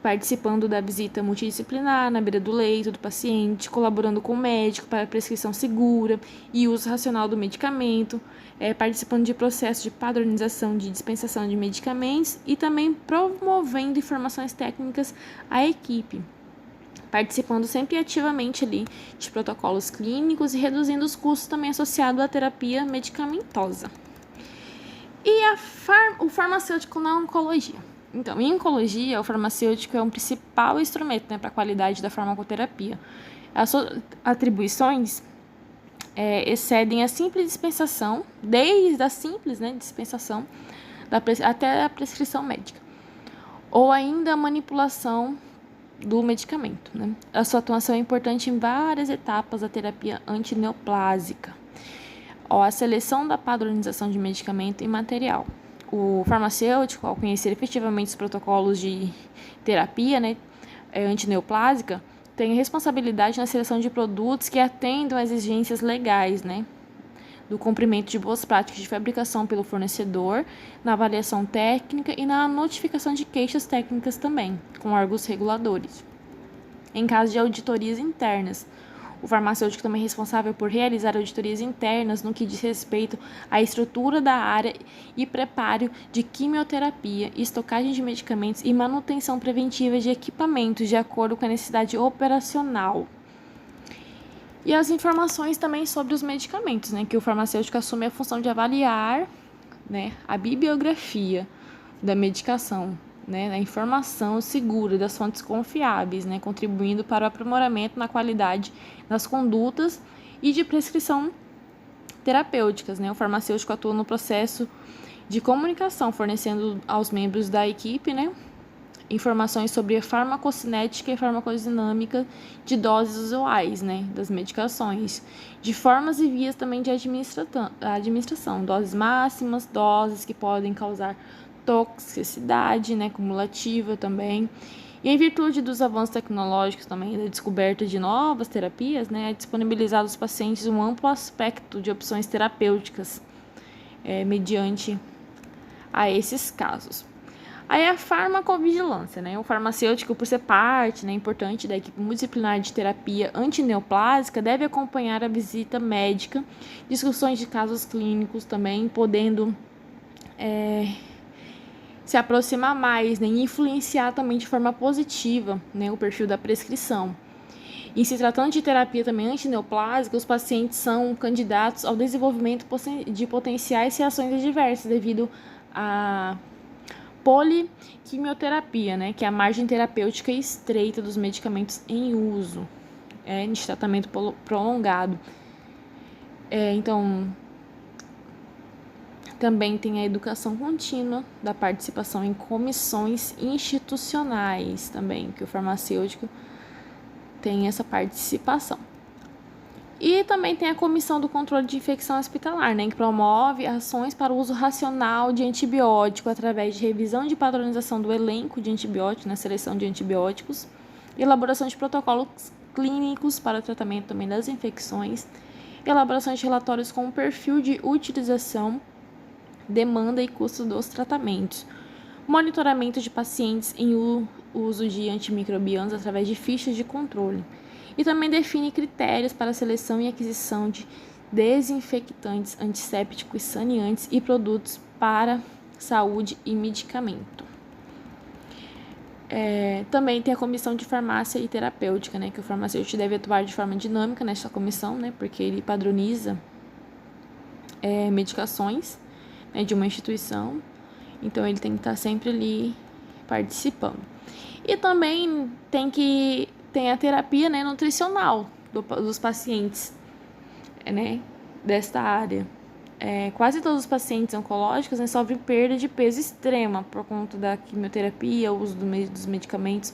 Participando da visita multidisciplinar na beira do leito do paciente, colaborando com o médico para a prescrição segura e uso racional do medicamento, participando de processos de padronização de dispensação de medicamentos e também promovendo informações técnicas à equipe, participando sempre ativamente ali de protocolos clínicos e reduzindo os custos também associados à terapia medicamentosa. E o farmacêutico na oncologia. Então, em oncologia, o farmacêutico é um principal instrumento, né, para a qualidade da farmacoterapia. As suas atribuições excedem a simples dispensação, desde a simples, né, dispensação até a prescrição médica, ou ainda a manipulação do medicamento, né? A sua atuação é importante em várias etapas da terapia antineoplásica. A seleção da padronização de medicamento e material. O farmacêutico, ao conhecer efetivamente os protocolos de terapia, né, antineoplásica, tem responsabilidade na seleção de produtos que atendam às exigências legais, né, do cumprimento de boas práticas de fabricação pelo fornecedor, na avaliação técnica e na notificação de queixas técnicas também, com órgãos reguladores. Em caso de auditorias internas, o farmacêutico também é responsável por realizar auditorias internas no que diz respeito à estrutura da área e preparo de quimioterapia, estocagem de medicamentos e manutenção preventiva de equipamentos de acordo com a necessidade operacional. E as informações também sobre os medicamentos, né, que o farmacêutico assume a função de avaliar, né, a bibliografia da medicação, né, a informação segura das fontes confiáveis, né, contribuindo para o aprimoramento na qualidade das condutas e de prescrição terapêuticas, né. O farmacêutico atua no processo de comunicação, fornecendo aos membros da equipe, né, informações sobre a farmacocinética e farmacodinâmica de doses usuais, né, das medicações, de formas e vias também de administração, doses máximas, doses que podem causar toxicidade, né, cumulativa também. E em virtude dos avanços tecnológicos também, da descoberta de novas terapias, né, é disponibilizado aos pacientes um amplo espectro de opções terapêuticas mediante a esses casos. Aí a farmacovigilância, né? O farmacêutico, por ser parte, né, importante da equipe multidisciplinar de terapia antineoplásica, deve acompanhar a visita médica, discussões de casos clínicos também, podendo se aproximar mais, né, e influenciar também de forma positiva, né, o perfil da prescrição. E se tratando de terapia também antineoplásica, os pacientes são candidatos ao desenvolvimento de potenciais reações adversas devido a poliquimioterapia, né, que é a margem terapêutica estreita dos medicamentos em uso, de tratamento prolongado. Então, também tem a educação contínua da participação em comissões institucionais também, que o farmacêutico tem essa participação. E também tem a Comissão do Controle de Infecção Hospitalar, né, que promove ações para o uso racional de antibiótico através de revisão de padronização do elenco de antibióticos, na seleção de antibióticos, elaboração de protocolos clínicos para o tratamento também das infecções, elaboração de relatórios com o perfil de utilização, demanda e custo dos tratamentos, monitoramento de pacientes em uso de antimicrobianos através de fichas de controle. E também define critérios para a seleção e aquisição de desinfectantes, antissépticos, saneantes e produtos para saúde e medicamento. Também tem a comissão de farmácia e terapêutica, né, que o farmacêutico deve atuar de forma dinâmica nessa comissão, né, porque ele padroniza medicações, né, de uma instituição, então ele tem que estar sempre ali participando. E também tem a terapia, né, nutricional dos pacientes, né, desta área. Quase todos os pacientes oncológicos, né, sofrem perda de peso extrema por conta da quimioterapia, o uso dos medicamentos.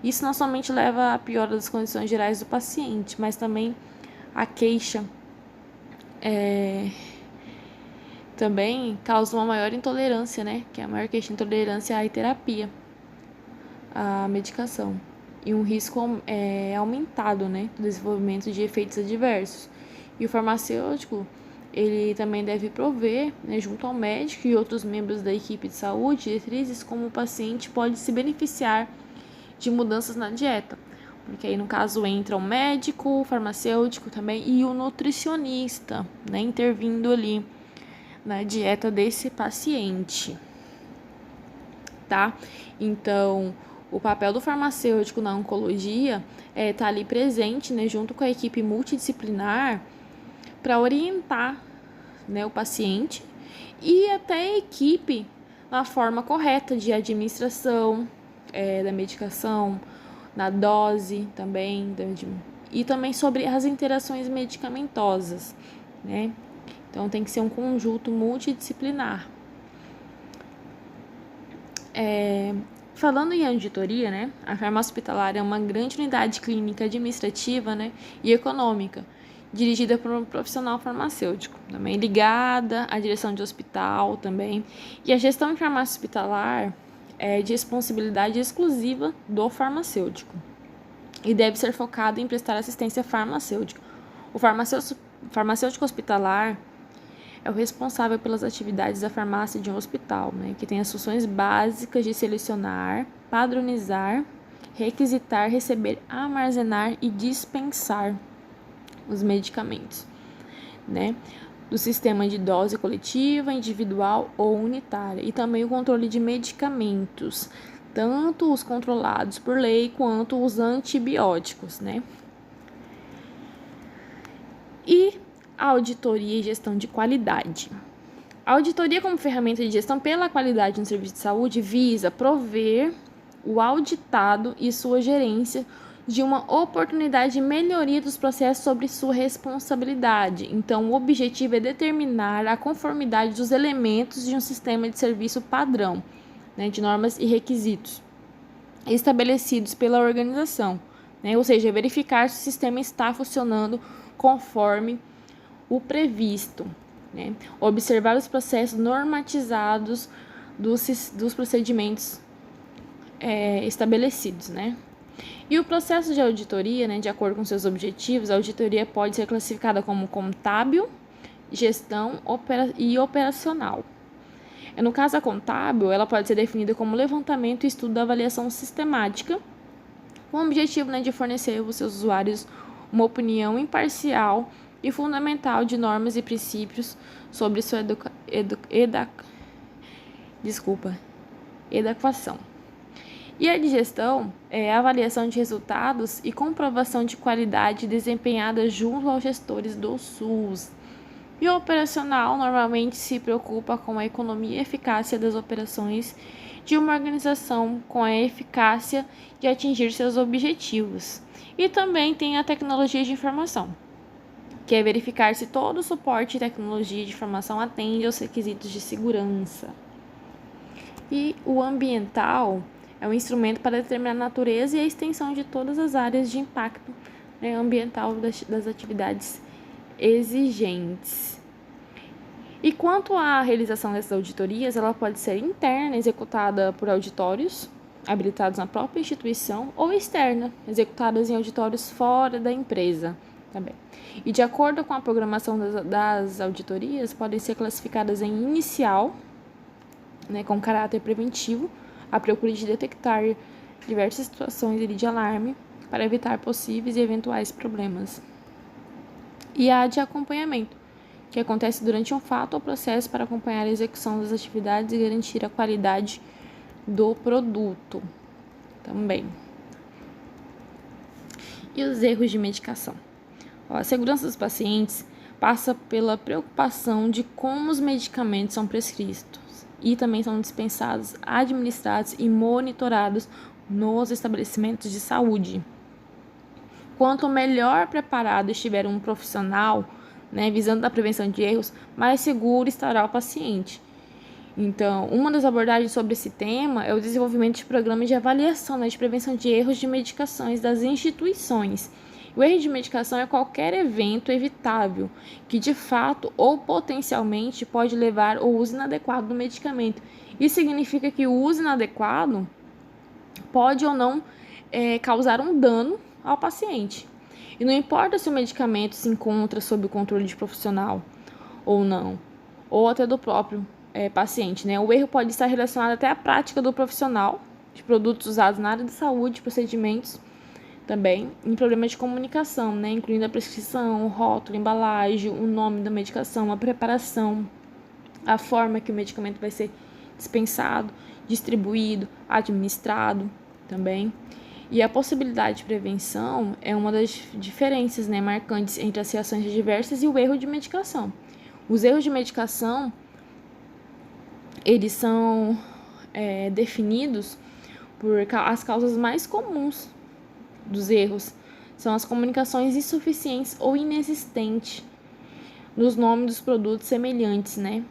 Isso não somente leva à piora das condições gerais do paciente, mas também a queixa também causa uma maior intolerância, né, que é a maior queixa de intolerância à terapia, à medicação. E um risco aumentado, né, do desenvolvimento de efeitos adversos. E o farmacêutico, ele também deve prover, né, junto ao médico e outros membros da equipe de saúde, diretrizes como o paciente pode se beneficiar de mudanças na dieta. Porque aí, no caso, entra o médico, o farmacêutico também e o nutricionista, né, intervindo ali na dieta desse paciente, tá? Então, o papel do farmacêutico na oncologia tá ali presente, né, junto com a equipe multidisciplinar para orientar, né, o paciente e até a equipe na forma correta de administração da medicação, na dose também, e também sobre as interações medicamentosas, né? Então, tem que ser um conjunto multidisciplinar. Falando em auditoria, né, a farmácia hospitalar é uma grande unidade clínica administrativa, né, e econômica, dirigida por um profissional farmacêutico, também ligada à direção de hospital também. E a gestão em farmácia hospitalar é de responsabilidade exclusiva do farmacêutico e deve ser focado em prestar assistência farmacêutica. O farmacêutico hospitalar é o responsável pelas atividades da farmácia de um hospital, né, que tem as funções básicas de selecionar, padronizar, requisitar, receber, armazenar e dispensar os medicamentos, né, do sistema de dose coletiva, individual ou unitária, e também o controle de medicamentos, tanto os controlados por lei quanto os antibióticos, né. E a auditoria e gestão de qualidade. A auditoria como ferramenta de gestão pela qualidade no serviço de saúde visa prover o auditado e sua gerência de uma oportunidade de melhoria dos processos sobre sua responsabilidade. Então, o objetivo é determinar a conformidade dos elementos de um sistema de serviço padrão, né, de normas e requisitos estabelecidos pela organização, né, ou seja, verificar se o sistema está funcionando conforme o previsto, né? Observar os processos normatizados dos procedimentos estabelecidos, né? E o processo de auditoria, né, de acordo com seus objetivos, a auditoria pode ser classificada como contábil, gestão e operacional. No caso, a contábil, ela pode ser definida como levantamento e estudo da avaliação sistemática, com o objetivo, né, de fornecer aos seus usuários uma opinião imparcial e fundamental de normas e princípios sobre sua adequação. E a de gestão é a avaliação de resultados e comprovação de qualidade desempenhada junto aos gestores do SUS. E o operacional normalmente se preocupa com a economia e eficácia das operações de uma organização, com a eficácia de atingir seus objetivos. E também tem a tecnologia de informação, que é verificar se todo o suporte e tecnologia de informação atende aos requisitos de segurança. E o ambiental é um instrumento para determinar a natureza e a extensão de todas as áreas de impacto, né, ambiental das atividades exigentes. E quanto à realização dessas auditorias, ela pode ser interna, executada por auditórios habilitados na própria instituição, ou externa, executadas em auditórios fora da empresa também. E de acordo com a programação das auditorias, podem ser classificadas em inicial, né, com caráter preventivo, a procura de detectar diversas situações de alarme para evitar possíveis e eventuais problemas. E a de acompanhamento, que acontece durante um fato ou processo para acompanhar a execução das atividades e garantir a qualidade do produto também. E os erros de medicação. A segurança dos pacientes passa pela preocupação de como os medicamentos são prescritos e também são dispensados, administrados e monitorados nos estabelecimentos de saúde. Quanto melhor preparado estiver um profissional, né, visando a prevenção de erros, mais seguro estará o paciente. Então, uma das abordagens sobre esse tema é o desenvolvimento de programas de avaliação, né, de prevenção de erros de medicações das instituições. O erro de medicação é qualquer evento evitável que, de fato ou potencialmente, pode levar ao uso inadequado do medicamento. Isso significa que o uso inadequado pode ou não causar um dano ao paciente. E não importa se o medicamento se encontra sob o controle de profissional ou não, ou até do próprio paciente, né? O erro pode estar relacionado até à prática do profissional, de produtos usados na área de saúde, procedimentos também, em problemas de comunicação, né? Incluindo a prescrição, o rótulo, a embalagem, o nome da medicação, a preparação, a forma que o medicamento vai ser dispensado, distribuído, administrado também. E a possibilidade de prevenção é uma das diferenças, né, marcantes entre as reações adversas e o erro de medicação. Os erros de medicação eles são definidos por as causas mais comuns dos erros. São as comunicações insuficientes ou inexistentes nos nomes dos produtos semelhantes, né?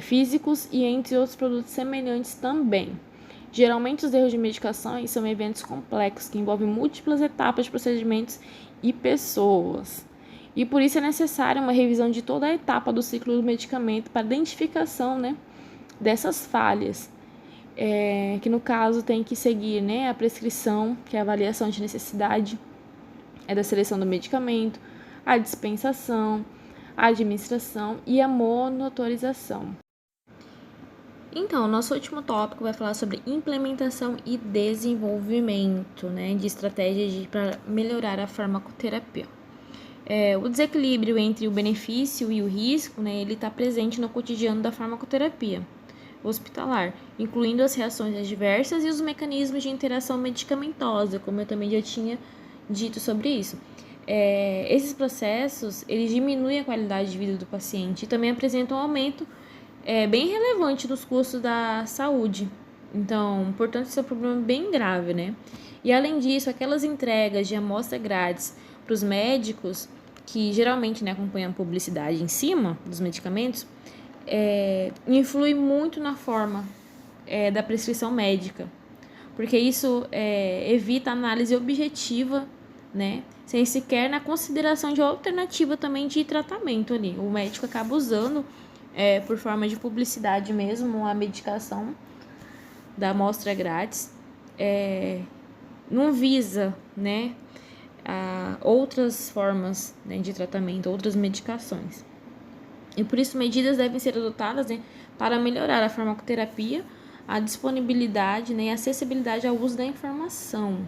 Físicos e entre outros produtos semelhantes também. Geralmente, os erros de medicações são eventos complexos que envolvem múltiplas etapas de procedimentos e pessoas. E por isso é necessária uma revisão de toda a etapa do ciclo do medicamento para identificação, né, dessas falhas, que no caso tem que seguir, né, a prescrição, que é a avaliação de necessidade da seleção do medicamento, a dispensação, a administração e a monitorização. Então, nosso último tópico vai falar sobre implementação e desenvolvimento, né, de estratégias para melhorar a farmacoterapia. O desequilíbrio entre o benefício e o risco, né, ele está presente no cotidiano da farmacoterapia hospitalar, incluindo as reações adversas e os mecanismos de interação medicamentosa, como eu também já tinha dito sobre isso. Esses processos, eles diminuem a qualidade de vida do paciente e também apresentam um aumento bem relevante nos custos da saúde. Então, portanto, isso é um problema bem grave, né? E além disso, aquelas entregas de amostra grátis para os médicos, que geralmente, né, acompanham a publicidade em cima dos medicamentos, influi muito na forma da prescrição médica, porque isso evita a análise objetiva, né, sem sequer na consideração de alternativa também de tratamento ali. O médico acaba usando, por forma de publicidade mesmo, a medicação da amostra grátis, não visa, né, outras formas, né, de tratamento, outras medicações. E por isso medidas devem ser adotadas, né, para melhorar a farmacoterapia, a disponibilidade, né, e a acessibilidade ao uso da informação,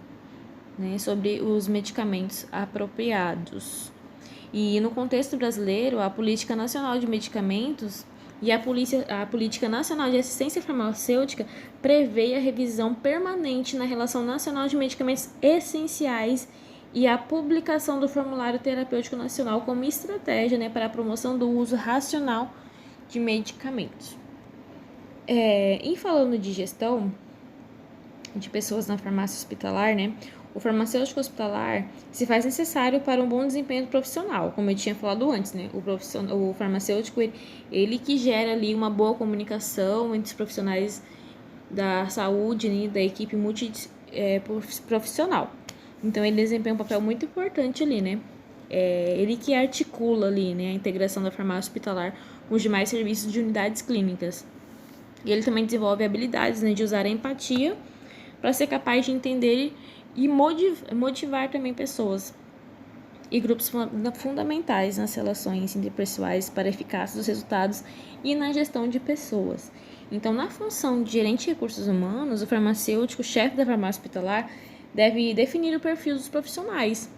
né, sobre os medicamentos apropriados. E no contexto brasileiro, a Política Nacional de Medicamentos e a Política Nacional de Assistência Farmacêutica prevê a revisão permanente na Relação Nacional de Medicamentos Essenciais e a publicação do Formulário Terapêutico Nacional como estratégia, né, para a promoção do uso racional de medicamentos. Em falando de gestão de pessoas na farmácia hospitalar, né, o farmacêutico hospitalar se faz necessário para um bom desempenho profissional, como eu tinha falado antes, né? O farmacêutico, ele que gera ali uma boa comunicação entre os profissionais da saúde, né, da equipe multiprofissional. Então, ele desempenha um papel muito importante ali, né? Ele que articula ali, né, a integração da farmácia hospitalar com os demais serviços de unidades clínicas. E ele também desenvolve habilidades, né, de usar a empatia para ser capaz de entender e motivar também pessoas e grupos fundamentais nas relações interpessoais para a eficácia dos resultados e na gestão de pessoas. Então, na função de gerente de recursos humanos, o farmacêutico, chefe da farmácia hospitalar, deve definir o perfil dos profissionais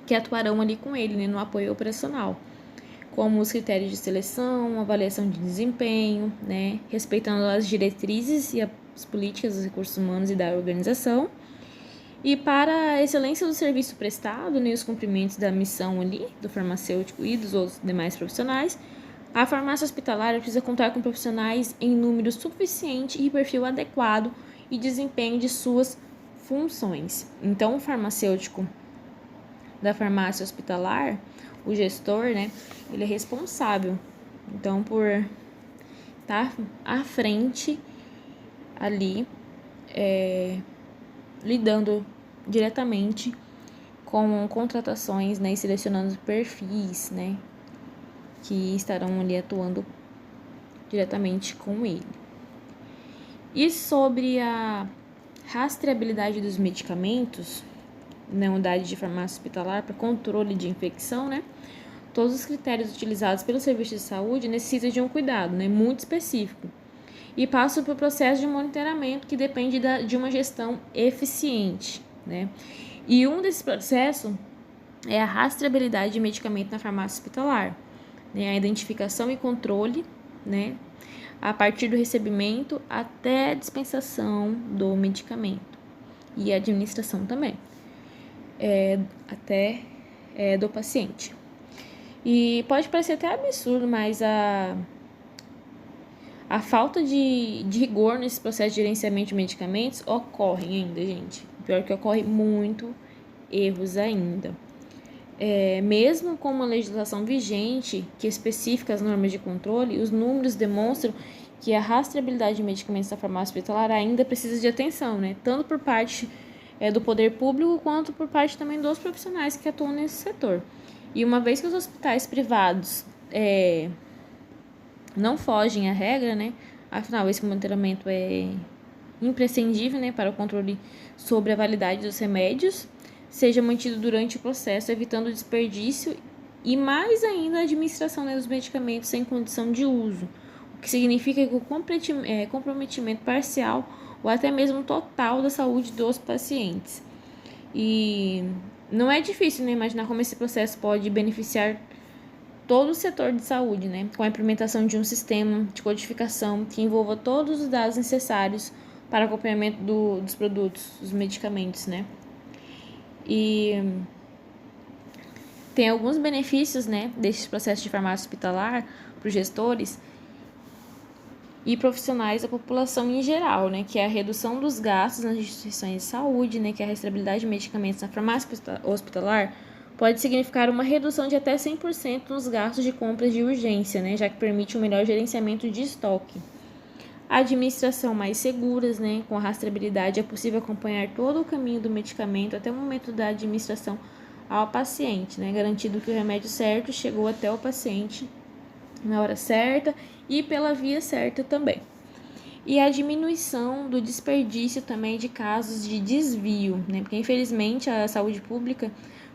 que atuarão ali com ele, né, no apoio operacional, como os critérios de seleção, avaliação de desempenho, né, respeitando as diretrizes e as políticas dos recursos humanos e da organização. E para a excelência do serviço prestado, né, os cumprimentos da missão ali do farmacêutico e dos outros demais profissionais, a farmácia hospitalar precisa contar com profissionais em número suficiente e perfil adequado e desempenho de suas funções. Então, o farmacêutico da farmácia hospitalar, o gestor, né, ele é responsável, então, por estar à frente ali, lidando diretamente com contratações, né, e selecionando perfis, né, que estarão ali atuando diretamente com ele. E sobre a rastreabilidade dos medicamentos na unidade de farmácia hospitalar para controle de infecção, né, todos os critérios utilizados pelo serviço de saúde necessitam de um cuidado, né, muito específico e passam por processo de monitoramento que depende de uma gestão eficiente, né? E um desses processos é a rastreabilidade de medicamento na farmácia hospitalar, né? A identificação e controle, né, a partir do recebimento até a dispensação do medicamento e a administração também, até do paciente. E pode parecer até absurdo, mas a A falta de rigor nesse processo de gerenciamento de medicamentos ocorre ainda, gente. Pior que ocorre muito erros ainda. Mesmo com uma legislação vigente que especifica as normas de controle, os números demonstram que a rastreabilidade de medicamentos da farmácia hospitalar ainda precisa de atenção, né? Tanto por parte do poder público quanto por parte também dos profissionais que atuam nesse setor. E uma vez que os hospitais privados não fogem à regra, né? Afinal, esse monitoramento é imprescindível, né, para o controle sobre a validade dos remédios, seja mantido durante o processo, evitando o desperdício e mais ainda a administração, né, dos medicamentos sem condição de uso, o que significa que o comprometimento parcial ou até mesmo total da saúde dos pacientes. E não é difícil, né, imaginar como esse processo pode beneficiar todo o setor de saúde, né, com a implementação de um sistema de codificação que envolva todos os dados necessários para acompanhamento dos produtos, dos medicamentos, né. E tem alguns benefícios, né, desse processo de farmácia hospitalar para os gestores e profissionais da população em geral, né, que é a redução dos gastos nas instituições de saúde, né, que é a rastreabilidade de medicamentos na farmácia hospitalar pode significar uma redução de até 100% nos gastos de compras de urgência, né, já que permite um melhor gerenciamento de estoque. A administração mais seguras, né, com a rastreabilidade é possível acompanhar todo o caminho do medicamento até o momento da administração ao paciente, né, garantindo que o remédio certo chegou até o paciente na hora certa e pela via certa também. E a diminuição do desperdício também de casos de desvio, né, porque infelizmente a saúde pública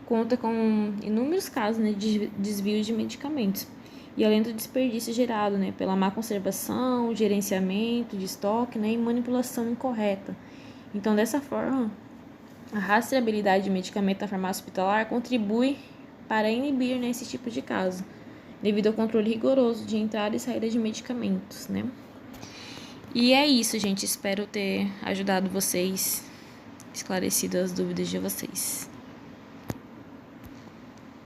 conta com inúmeros casos, né, de desvio de medicamentos. E além do desperdício gerado, né, pela má conservação, gerenciamento de estoque, né, e manipulação incorreta. Então, dessa forma, a rastreabilidade de medicamento na farmácia hospitalar contribui para inibir, né, esse tipo de caso, devido ao controle rigoroso de entrada e saída de medicamentos, né. E é isso, gente. Espero ter ajudado vocês, esclarecido as dúvidas de vocês.